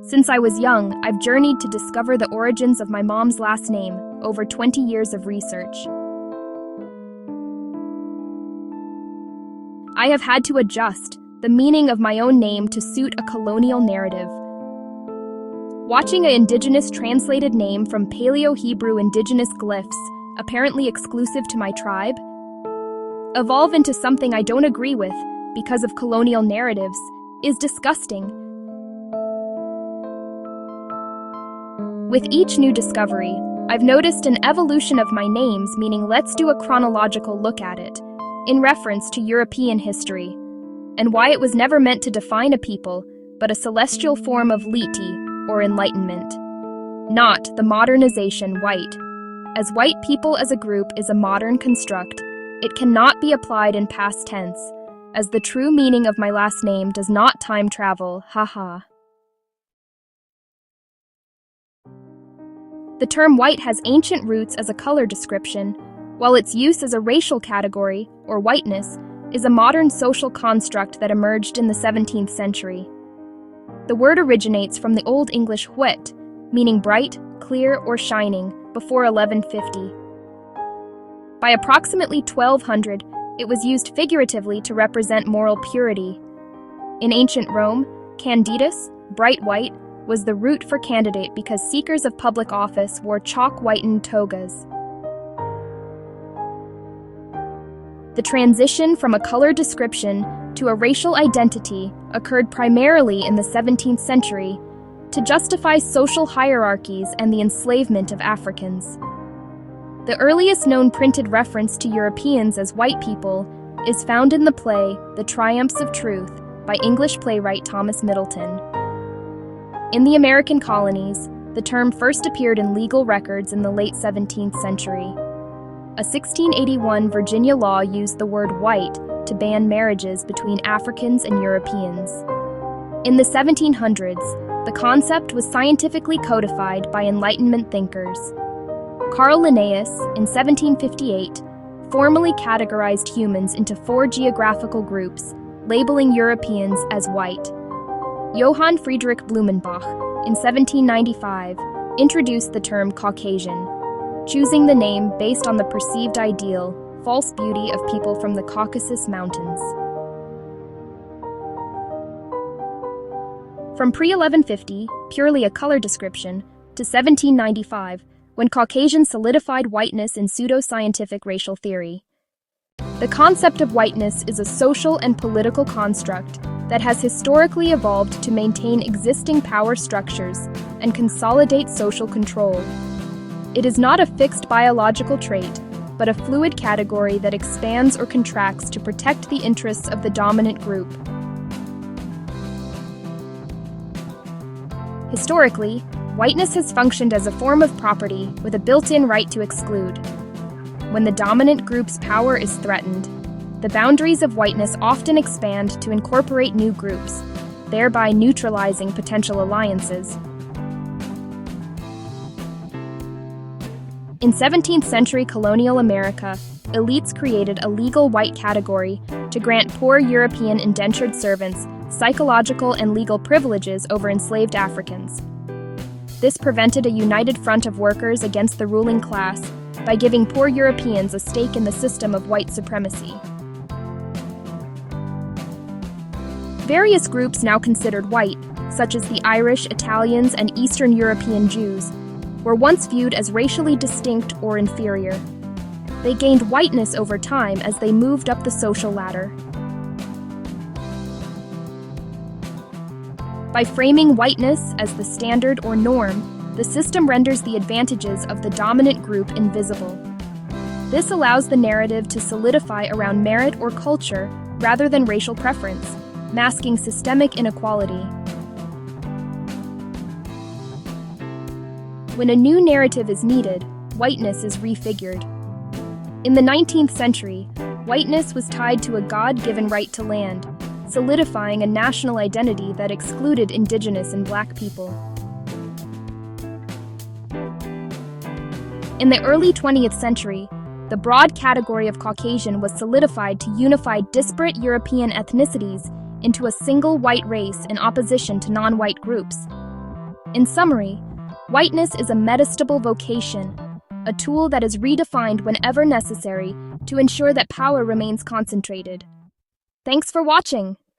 Since I was young, I've journeyed to discover the origins of my mom's last name, over 20 years of research. I have had to adjust the meaning of my own name to suit a colonial narrative. Watching an indigenous translated name from Paleo-Hebrew indigenous glyphs, apparently exclusive to my tribe, evolve into something I don't agree with because of colonial narratives is disgusting. With each new discovery, I've noticed an evolution of my names, meaning let's do a chronological look at it, in reference to European history, and why it was never meant to define a people, but a celestial form of liti, or enlightenment, not the modernization white. As white people as a group is a modern construct, it cannot be applied in past tense, as the true meaning of my last name does not time travel, haha. The term white has ancient roots as a color description, while its use as a racial category, or whiteness, is a modern social construct that emerged in the 17th century. The word originates from the Old English huet, meaning bright, clear, or shining, before 1150. By approximately 1200, it was used figuratively to represent moral purity. In ancient Rome, candidus, bright white, was the root for candidate because seekers of public office wore chalk-whitened togas. The transition from a color description to a racial identity occurred primarily in the 17th century to justify social hierarchies and the enslavement of Africans. The earliest known printed reference to Europeans as white people is found in the play The Triumphs of Truth by English playwright Thomas Middleton. In the American colonies, the term first appeared in legal records in the late 17th century. A 1681 Virginia law used the word white to ban marriages between Africans and Europeans. In the 1700s, the concept was scientifically codified by Enlightenment thinkers. Carl Linnaeus, in 1758, formally categorized humans into 4 geographical groups, labeling Europeans as white. Johann Friedrich Blumenbach, in 1795, introduced the term Caucasian, choosing the name based on the perceived ideal, false beauty of people from the Caucasus Mountains. From pre-1150, purely a color description, to 1795, when Caucasian solidified whiteness in pseudo-scientific racial theory. The concept of whiteness is a social and political construct that has historically evolved to maintain existing power structures and consolidate social control. It is not a fixed biological trait, but a fluid category that expands or contracts to protect the interests of the dominant group. Historically, whiteness has functioned as a form of property with a built-in right to exclude. When the dominant group's power is threatened, the boundaries of whiteness often expand to incorporate new groups, thereby neutralizing potential alliances. In 17th century colonial America, elites created a legal white category to grant poor European indentured servants psychological and legal privileges over enslaved Africans. This prevented a united front of workers against the ruling class by giving poor Europeans a stake in the system of white supremacy. Various groups now considered white, such as the Irish, Italians, and Eastern European Jews, were once viewed as racially distinct or inferior. They gained whiteness over time as they moved up the social ladder. By framing whiteness as the standard or norm, the system renders the advantages of the dominant group invisible. This allows the narrative to solidify around merit or culture rather than racial preference, masking systemic inequality. When a new narrative is needed, whiteness is refigured. In the 19th century, whiteness was tied to a God-given right to land, solidifying a national identity that excluded indigenous and black people. In the early 20th century, the broad category of Caucasian was solidified to unify disparate European ethnicities into a single white race in opposition to non-white groups. In summary, whiteness is a metastable vocation, a tool that is redefined whenever necessary to ensure that power remains concentrated. Thanks for watching.